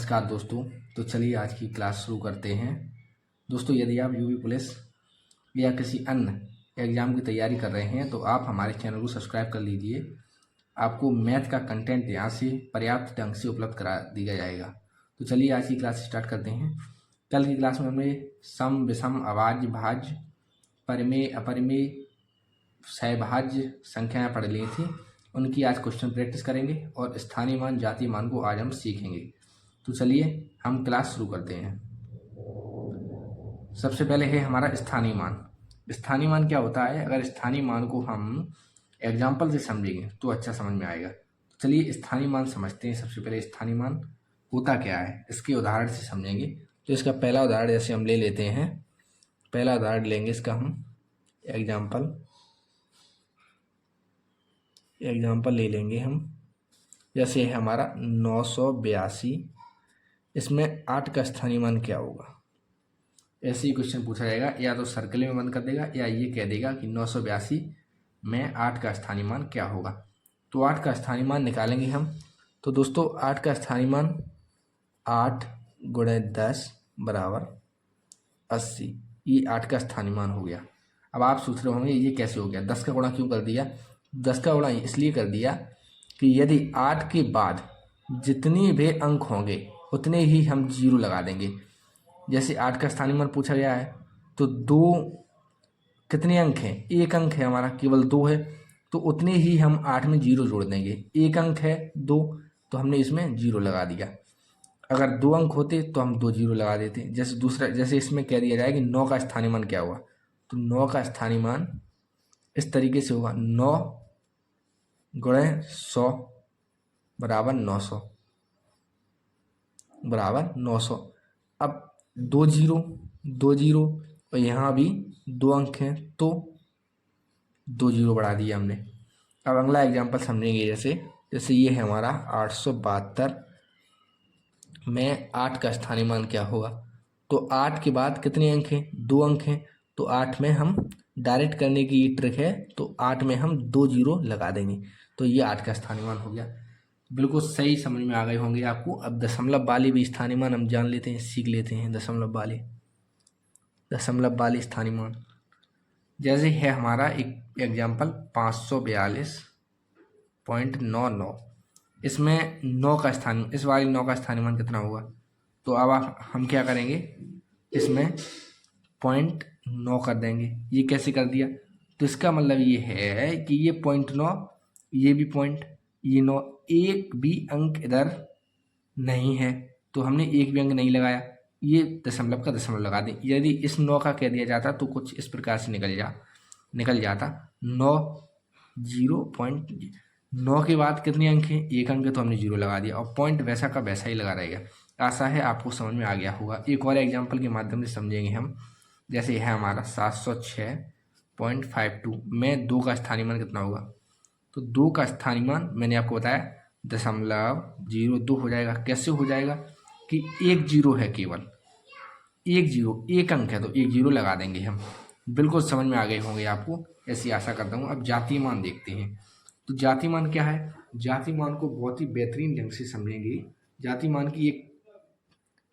नमस्कार दोस्तों। तो चलिए आज की क्लास शुरू करते हैं। दोस्तों, यदि आप यूपी पुलिस या किसी अन्य एग्ज़ाम की तैयारी कर रहे हैं तो आप हमारे चैनल को सब्सक्राइब कर लीजिए। आपको मैथ का कंटेंट यहाँ से पर्याप्त ढंग से उपलब्ध करा दिया जाएगा। तो चलिए आज की क्लास स्टार्ट करते हैं। कल की क्लास में हमने सम, विषम, अभाज्य, भाज्य, परिमेय, अपरिमेय, सहभाज्य संख्याएँ पढ़ ली थी। उनकी आज क्वेश्चन प्रैक्टिस करेंगे और स्थानीय मान, जातीय मान को आज हम सीखेंगे। तो चलिए हम क्लास शुरू करते हैं। सबसे पहले है हमारा स्थानीय मान। स्थानीय मान क्या होता है? अगर स्थानीय मान को हम एग्जाम्पल से समझेंगे तो अच्छा समझ में आएगा। तो चलिए स्थानीय मान समझते हैं। सबसे पहले स्थानीय मान होता क्या है इसके उदाहरण से समझेंगे। तो इसका पहला उदाहरण जैसे हम ले लेते हैं, पहला उदाहरण लेंगे इसका हम एग्जाम्पल ले लेंगे हम। जैसे है हमारा 982, इसमें 8 का स्थानीय मान क्या होगा? ऐसे ही क्वेश्चन पूछा जाएगा, या तो सर्कल में बंद कर देगा या ये कह देगा कि 982 में 8 का स्थानीय मान क्या होगा। तो 8 का स्थानीय मान निकालेंगे हम। तो दोस्तों 8 का स्थानीय मान 8 गुणे 10 बराबर 80, ये 8 का स्थानीय मान हो गया। अब आप सोच रहे होंगे ये कैसे हो गया, 10 का गुणा क्यों कर दिया? 10 का गुणा इसलिए कर दिया कि यदि 8 के बाद जितने भी अंक होंगे उतने ही हम जीरो लगा देंगे। जैसे 8 का स्थानीय मान पूछा गया है तो 2 कितने अंक हैं? 1 अंक है हमारा, केवल 2 है, तो उतने ही हम 8 में जीरो जोड़ देंगे। 1 अंक है 2, तो हमने इसमें जीरो लगा दिया। अगर 2 अंक होते तो हम 2 जीरो लगा देते। जैसे इसमें कह दिया जाए कि 9 का स्थानीय मान क्या हुआ, तो 9 का स्थानीय मान इस तरीके से होगा, 9 गुणे 100 बराबर 900 बराबर 900। अब 2 जीरो और यहाँ भी 2 अंक हैं तो 2 जीरो बढ़ा दिया हमने। अब अगला एग्जांपल समझेंगे। जैसे ये है हमारा 872 में 8 का स्थानीय मान क्या होगा। तो 8 के बाद कितने अंक हैं? 2 अंक हैं, तो 8 में हम डायरेक्ट करने की ये ट्रिक है, तो 8 में हम 2 जीरो लगा देंगे। तो ये 8 का स्थानीय मान हो गया। बिल्कुल सही समझ में आ गए होंगे आपको। अब दशमलव वाले भी स्थानीय मान हम जान लेते हैं, सीख लेते हैं। दशमलव वाले स्थानीय मान जैसे है हमारा एक एग्जाम्पल 542.99, इसमें 9 का स्थानीय, इस वाली 9 का स्थानीय मान कितना होगा? तो अब हम क्या करेंगे, इसमें 0.9 कर देंगे। ये कैसे कर दिया? तो इसका मतलब ये है कि ये 0.9, ये भी पॉइंट, ये 9, एक भी अंक इधर नहीं है तो हमने एक भी अंक नहीं लगाया, ये दशमलव का दशमलव लगा दें। यदि इस 9 का कह दिया जाता तो कुछ इस प्रकार से निकल जाता 9 0.9 के बाद कितने अंक हैं? एक अंक है तो हमने जीरो लगा दिया और पॉइंट वैसा का वैसा ही लगा रहेगा। आशा है आपको समझ में आ गया होगा। एक और एग्जाम्पल के माध्यम से समझेंगे हम। जैसे है हमारा 706.52 में 2 का स्थानीय मान कितना होगा। तो 2 का स्थानीय मान मैंने आपको बताया 0.02 हो जाएगा। कैसे हो जाएगा कि एक जीरो है, केवल एक जीरो, एक अंक है तो एक जीरो लगा देंगे हम। बिल्कुल समझ में आ गए होंगे आपको, ऐसी आशा करता हूँ। अब जातीय मान देखते हैं। तो जातीय मान क्या है? जातीय मान को बहुत ही बेहतरीन ढंग से समझेंगे। जातीय मान की एक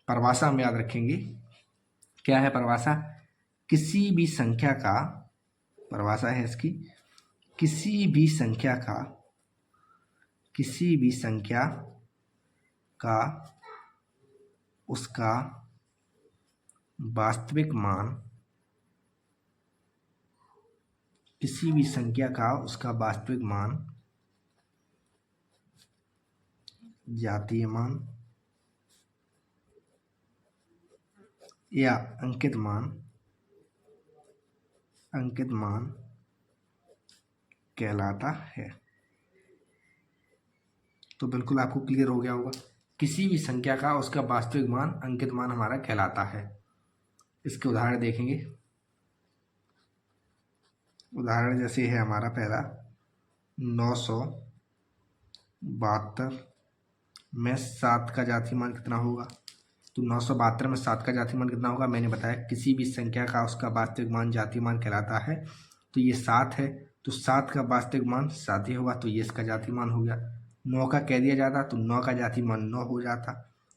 परिभाषा हम याद रखेंगे। क्या है परिभाषा? किसी भी संख्या का, परिभाषा है इसकी, किसी भी संख्या का उसका वास्तविक मान, किसी भी संख्या का उसका वास्तविक मान जातीय मान या अंकित मान कहलाता है। तो बिल्कुल आपको क्लियर हो गया होगा। किसी भी संख्या का उसका वास्तविक मान, अंकित मान हमारा कहलाता है। इसके उदाहरण देखेंगे। उदाहरण जैसे है हमारा पहला 972 में 7 का जातीय मान कितना होगा। तो 972 में 7 का जातीय मान कितना होगा? मैंने बताया किसी भी संख्या का उसका वास्तविक मान जातीय मान कहलाता है। तो ये 7 है तो 7 का वास्तविक मान 7 ही होगा, तो ये इसका जातीय मान हो गया। 9 का कह दिया जाता तो 9 का जातीय मान 9 हो जाता।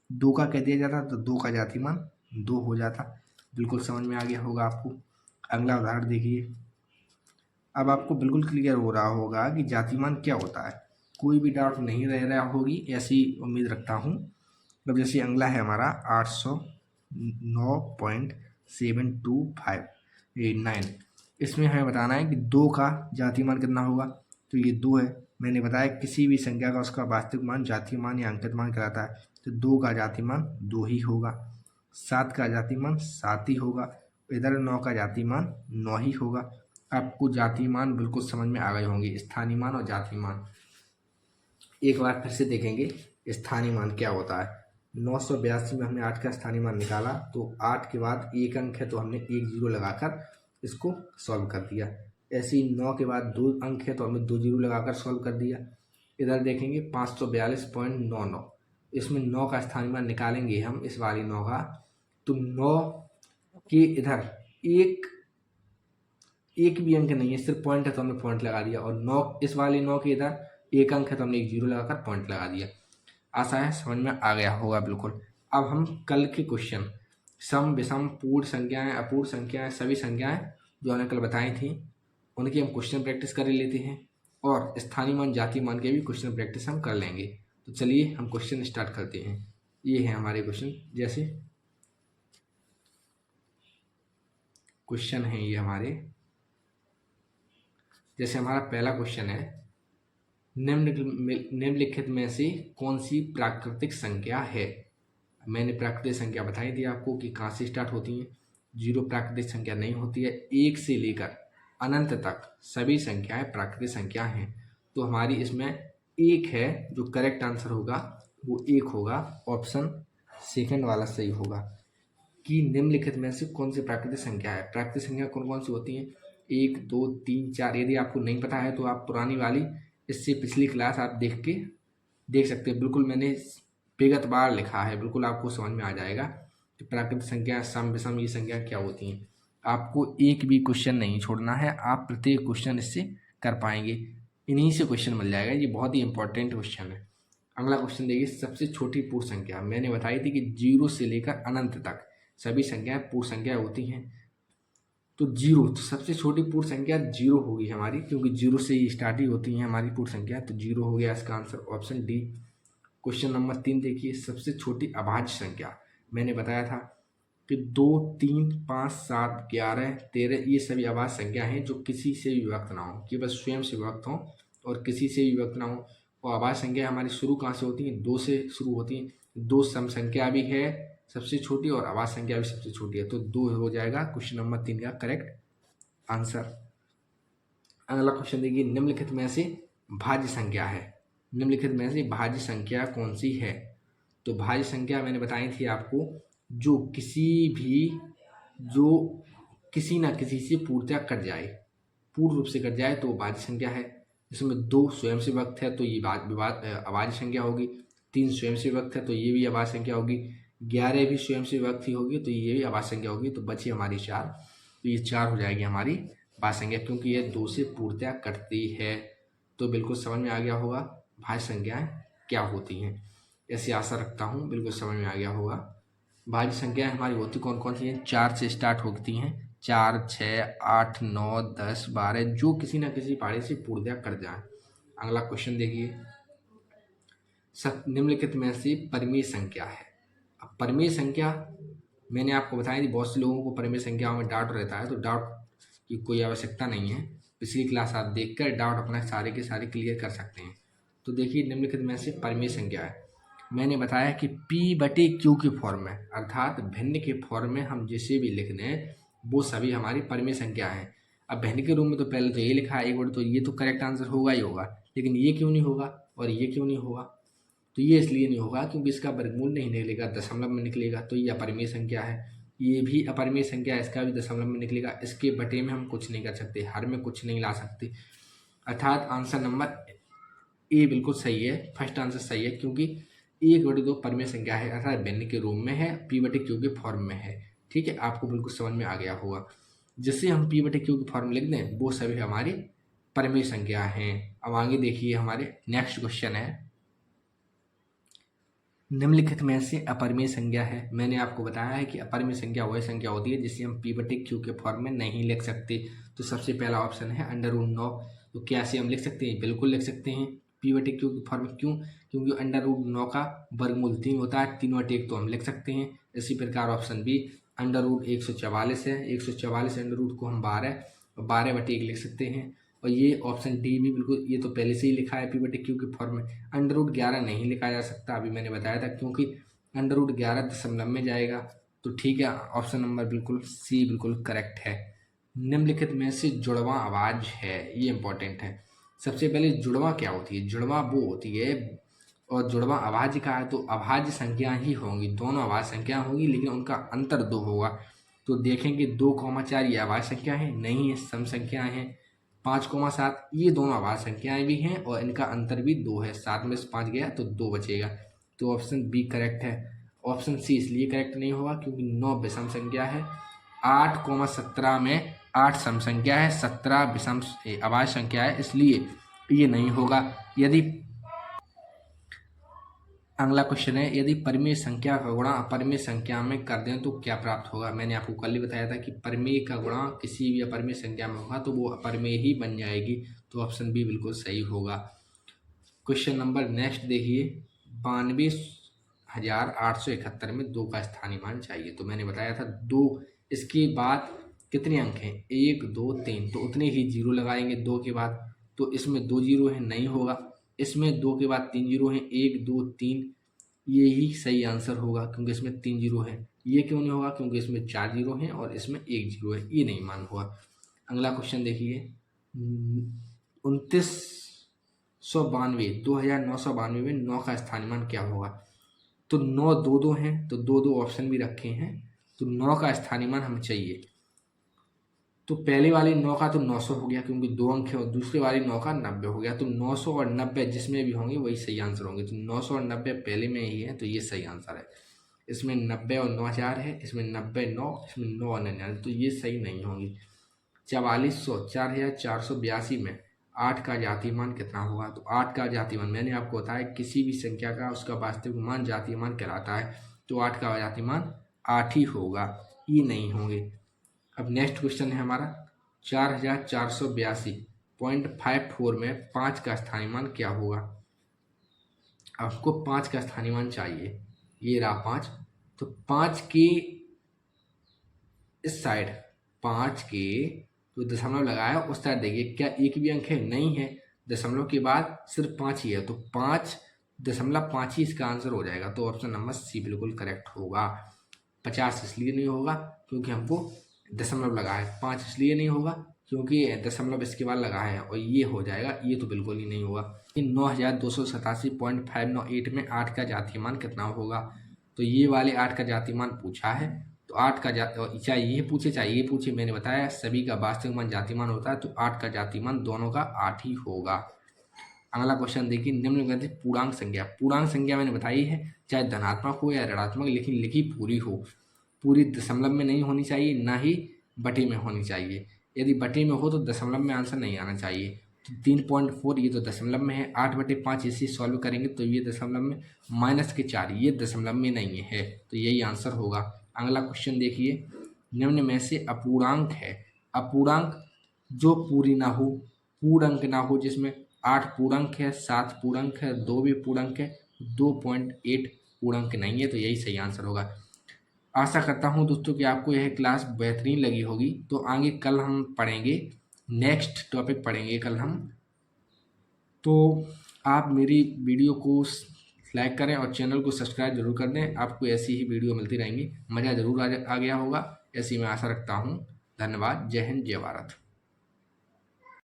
2 का कह दिया जाता तो 2 का जातिमान 2 हो जाता। बिल्कुल समझ में आ गया होगा आपको। अगला उदाहरण देखिए। अब आपको बिल्कुल क्लियर हो रहा होगा कि जातिमान क्या होता है, कोई भी डाउट नहीं रह रहा होगी, ऐसी उम्मीद रखता हूँ। मतलब जैसे अगला है हमारा 809.7259, इसमें हमें बताना है कि 2 का जातिमान कितना होगा। तो ये 2 है, मैंने बताया किसी भी संख्या का उसका वास्तविक मान जातीय मान या अंकित मान कहलाता है। तो 2 का जातिमान 2 ही होगा। 7 का जातिमान 7 ही होगा। इधर 9 का जातिमान 9 ही होगा। आपको जातीय मान बिल्कुल समझ में आ गए होंगे, स्थानीय मान और जातीय मान। एक बार फिर से देखेंगे स्थानीय मान क्या होता है। 982 में हमने 8 का स्थानीय मान निकाला, तो 8 के बाद एक अंक है तो हमने एक जीरो लगाकर इसको सॉल्व कर दिया। ऐसे ही 9 के बाद 2 अंक है तो हमने 2 जीरो लगाकर सॉल्व कर दिया। इधर देखेंगे 542.99, इसमें 9 का स्थानीय मान निकालेंगे हम, इस वाली 9 का, तो 9 के इधर एक भी अंक नहीं है, सिर्फ पॉइंट है तो हमने पॉइंट लगा दिया। और 9 इस वाली 9 के इधर एक अंक है तो हमने एक जीरो लगाकर पॉइंट लगा दिया। आशा है समझ में आ गया होगा बिल्कुल। अब हम कल के क्वेश्चन सम विषम पूर्ण संख्याएं अपूर्ण संख्याएं सभी संख्याएं जो हमने कल बताई थी उनकी हम क्वेश्चन प्रैक्टिस कर लेते हैं, और स्थानीय मान जातीय मान के भी क्वेश्चन प्रैक्टिस हम कर लेंगे। तो चलिए हम क्वेश्चन स्टार्ट करते हैं। ये है हमारे क्वेश्चन, जैसे क्वेश्चन है ये हमारे, जैसे हमारा पहला क्वेश्चन है, निम्नलिखित में से कौन सी प्राकृतिक संख्या है। मैंने प्राकृतिक संख्या बताई थी आपको कि कहाँ से स्टार्ट होती हैं। 0 प्राकृतिक संख्या नहीं होती है, 1 से लेकर अनंत तक सभी संख्याएं प्राकृतिक संख्या हैं। तो हमारी इसमें 1 है, जो करेक्ट आंसर होगा वो 1 होगा, ऑप्शन सेकंड वाला सही होगा। कि निम्नलिखित में से कौन सी प्राकृतिक संख्या है। प्राकृतिक संख्या कौन कौन सी होती हैं, 1 2 3 4। यदि आपको नहीं पता है तो आप पुरानी वाली इससे पिछली क्लास आप देख सकते हैं। बिल्कुल मैंने विगतवार लिखा है, बिल्कुल आपको समझ में आ जाएगा कि प्राकृतिक संख्या सम विषम ये संख्या क्या होती हैं। आपको एक भी क्वेश्चन नहीं छोड़ना है, आप प्रत्येक क्वेश्चन इससे कर पाएंगे, इन्हीं से क्वेश्चन मिल जाएगा। ये बहुत ही इंपॉर्टेंट क्वेश्चन है। अगला क्वेश्चन देखिए, सबसे छोटी पूर्ण संख्या। मैंने बताई थी कि 0 से लेकर अनंत तक सभी संख्याएं पूर्ण संख्या होती हैं। तो 0, तो सबसे छोटी पूर्ण संख्या 0 होगी हमारी, क्योंकि 0 से ही स्टार्ट ही होती है हमारी पूर्ण संख्या। तो 0 हो गया इसका answer, option D. Question number 3 देखिए, सबसे छोटी अभाज्य संख्या। मैंने बताया था कि 2 3 5 7 11 13 ये सभी अभाज्य संख्या हैं जो किसी से भी विभक्त ना हो, केवल स्वयं से विभक्त हों और किसी से भी विभक्त ना हो। और अभाज्य संख्या हमारी शुरू कहाँ से होती हैं, 2 से शुरू होती हैं। 2 सम संख्या भी है सबसे छोटी और अभाज्य संख्या भी सबसे छोटी है, तो 2 हो जाएगा क्वेश्चन नंबर 3 का करेक्ट आंसर। अगला क्वेश्चन देखिए, निम्नलिखित में से भाज्य संख्या है। निम्नलिखित में से भाज्य संख्या कौन सी है। तो भाज्य संख्या मैंने बताई थी आपको, जो किसी ना किसी से पूर्णतः कट जाए, पूर्ण रूप से कट जाए तो भाज्य संख्या है। इसमें 2 स्वयं से विभक्त है तो ये अभाज्य संख्या होगी। 3 स्वयं से विभक्त है तो ये भी अभाज्य संख्या होगी। 11 भी स्वयं से विभक्त ही होगी तो ये भी अभाज्य संख्या होगी। तो बची हमारी 4, तो ये 4 हो जाएगी हमारी भाज्य संख्या, क्योंकि ये 2 से पूर्णतः कटती है। तो बिल्कुल समझ में आ गया होगा भाज्य संख्याएं क्या होती हैं, ऐसी आशा रखता हूँ बिल्कुल समझ में आ गया होगा। भाज्य संख्याएं हमारी होती कौन कौन सी हैं, 4 से स्टार्ट होती हैं, 4 6 8 9 10 12, जो किसी न किसी पारे से पूर्णतः कट जाए। अगला क्वेश्चन देखिए, निम्नलिखित में से परिमेय संख्या है। अब परिमेय संख्या मैंने आपको बताई थी, बहुत से लोगों को परिमेय संख्याओं में डाउट रहता है, तो डाउट की कोई आवश्यकता नहीं है। पिछली क्लास आप देखकर डाउट अपना सारे के सारे क्लियर कर सकते हैं। तो देखिए, निम्नलिखित में से परिमेय संख्या है। मैंने बताया कि P/Q के फॉर्म में, अर्थात भिन्न के फॉर्म में हम जिसे भी लिख दें वो सभी हमारी परिमेय संख्या है। अब भिन्न के रूप में तो पहले तो ये लिखा है एक बार, तो ये तो करेक्ट आंसर होगा ही होगा, लेकिन ये क्यों नहीं होगा और ये क्यों नहीं होगा। तो ये इसलिए नहीं होगा क्योंकि इसका वर्गमूल नहीं निकलेगा, दशमलव में निकलेगा, तो ये अपरिमेय संख्या है। ये भी अपरिमेय संख्या है, इसका भी दशमलव में निकलेगा। इसके बटे में हम कुछ नहीं कर सकते, हर में कुछ नहीं ला सकते, अर्थात आंसर नंबर ए बिल्कुल सही है, फर्स्ट आंसर सही है, क्योंकि 1/2 परिमेय संख्या है, अर्थात भिन्न के रूप में है, P/Q के फॉर्म में है। ठीक है, आपको बिल्कुल समझ में आ गया होगा। जिससे हम P/Q के फॉर्म लिख दें वो सभी हमारी परिमेय संख्या हैं। अब आगे देखिए, हमारे नेक्स्ट क्वेश्चन है, निम्नलिखित में से अपरिमेय संख्या है। मैंने आपको बताया है कि अपरिमेय संख्या वही संख्या होती है जिसे हम p/q के फॉर्म में नहीं लिख सकते। तो सबसे पहला ऑप्शन है √9। तो क्या इसे हम लिख सकते हैं? बिल्कुल लिख सकते हैं p/q के फॉर्म में। क्यों? क्योंकि √9 का वर्गमूल 3 होता है, 3/1 तो हम लिख सकते हैं। इसी प्रकार ऑप्शन बी √144 है, 144 अंडर को हम 12/1 लिख सकते हैं। और ये ऑप्शन डी भी बिल्कुल, ये तो पहले से ही लिखा है p/q के फॉर्म में। √11 नहीं लिखा जा सकता, अभी मैंने बताया था, क्योंकि √11 दशमलव में जाएगा। तो ठीक है, ऑप्शन नंबर बिल्कुल सी बिल्कुल करेक्ट है। निम्नलिखित में से जुड़वा आवाज है, ये इंपॉर्टेंट है। सबसे पहले जुड़वा क्या होती है? जुड़वा वो होती है, और जुड़वा आवाज का है तो अभाज्य संख्या ही होंगी, दोनों आवाज संख्या होगी, लेकिन उनका अंतर 2 होगा। तो देखेंगे 2,4 ये आवाज संख्या है, नहीं है, सम संख्या है। 5,7 ये दोनों आवाज संख्याएं भी हैं और इनका अंतर भी 2 है। 7 में से 5 गया तो 2 बचेगा। तो ऑप्शन बी करेक्ट है। ऑप्शन सी इसलिए करेक्ट नहीं होगा क्योंकि 9 विषम संख्या है, 8,17 में 8 सम संख्या है, 17 विषम आवाज संख्या है, इसलिए ये नहीं होगा। यदि अगला क्वेश्चन है, यदि परिमेय संख्या का गुणा अपरिमेय संख्या में कर दें तो क्या प्राप्त होगा? मैंने आपको कल ही बताया था कि परिमेय का गुणा किसी भी अपरिमेय संख्या में होगा तो वो अपरिमेय ही बन जाएगी। तो ऑप्शन बी बिल्कुल सही होगा। क्वेश्चन नंबर नेक्स्ट देखिए, 92,871 में 2 का स्थानीय मान चाहिए। तो मैंने बताया था 2, इसके बाद कितने अंक हैं? 1 2 3, तो उतने ही जीरो लगाएंगे 2 के बाद। तो इसमें 2 जीरो है, नहीं होगा। इसमें 2 के बाद 3 जीरो हैं, 1 2 3, ये ही सही आंसर होगा क्योंकि इसमें 3 जीरो है। ये क्यों नहीं होगा? क्योंकि इसमें 4 जीरो हैं और इसमें 1 जीरो है, ये नहीं मान होगा। अगला क्वेश्चन देखिए, 2992 में 9 का स्थानीय मान क्या होगा? तो 9 2 2 हैं, तो 2 2 ऑप्शन भी रखे हैं, तो 9 का स्थानीय मान हमें चाहिए। तो पहले वाली 9 का तो 900 हो गया क्योंकि 2 अंक है, और दूसरे वाली 9 का 90 हो गया। तो 900 और 90 जिसमें भी होंगे वही सही आंसर होंगे। तो 900 और 90 पहले में ही है, तो ये सही आंसर है। इसमें 90 और 9 4 है, इसमें 90 9, इसमें 9 और 99, तो ये सही नहीं होंगी। 4482 में 8 का जातीय मान कितना होगा? तो 8 का जातीय मान मैंने आपको बताया, किसी भी संख्या का उसका वास्तविक मान जातीय मान कहलाता है। तो 8 का जातीय मान 8 ही होगा, ये नहीं होंगे। अब नेक्स्ट क्वेश्चन है हमारा 4482.54 में 5 का स्थानीय मान क्या होगा? आपको 5 का स्थानीय मान चाहिए, ये रहा 5। तो 5 के इस साइड, 5 के जो दशमलव लगाया उस साइड देखिए, क्या एक भी अंक है? नहीं है। दशमलव के बाद सिर्फ 5 ही है, तो 5.5 ही इसका आंसर हो जाएगा। तो ऑप्शन नंबर सी बिल्कुल करेक्ट होगा। 50 इसलिए नहीं होगा क्योंकि हमको दशमलव लगा है, 5 इसलिए नहीं होगा क्योंकि दशमलव इसके बाद लगा है, और ये हो जाएगा, ये तो बिल्कुल ही नहीं होगा। 9287.598 में 8 का जातीय मान कितना होगा? तो ये वाले 8 का जातीय मान पूछा है, तो 8 का चाहे ये पूछे चाहे ये पूछे, मैंने बताया सभी का वास्तविक मान जातीय मान होता है, तो 8 का जातीय मान दोनों का 8 ही होगा। अगला क्वेश्चन देखिए, निम्नलिखित पूर्णांक संख्या। पूर्णांक संख्या मैंने बताई है, चाहे धनात्मक हो या ऋणात्मक, लेकिन लिखी पूरी हो। पूरी दशमलव में नहीं होनी चाहिए, ना ही बटे में होनी चाहिए। यदि बटे में हो तो दशमलव में आंसर नहीं आना चाहिए। तो 3.4 ये तो दशमलव में है, 8/5 इसे सॉल्व करेंगे तो ये दशमलव में, -4 ये दशमलव में नहीं है, तो यही आंसर होगा। अगला क्वेश्चन देखिए, निम्न में से अपूर्णांक है। अपूर्णांक जो पूरी ना हो, पूर्णांक ना हो, जिसमें 8 पूर्णांक है, 7 पूर्णांक है, 2 भी पूर्णांक है, 2.8 पूर्णांक नहीं है, तो यही सही आंसर होगा। आशा करता हूँ दोस्तों कि आपको यह क्लास बेहतरीन लगी होगी। तो आगे कल हम पढ़ेंगे, नेक्स्ट टॉपिक पढ़ेंगे कल हम। तो आप मेरी वीडियो को लाइक करें और चैनल को सब्सक्राइब जरूर कर दें, आपको ऐसी ही वीडियो मिलती रहेंगी। मज़ा ज़रूर आ गया होगा, ऐसी मैं आशा रखता हूँ। धन्यवाद। जय हिंद, जय भारत।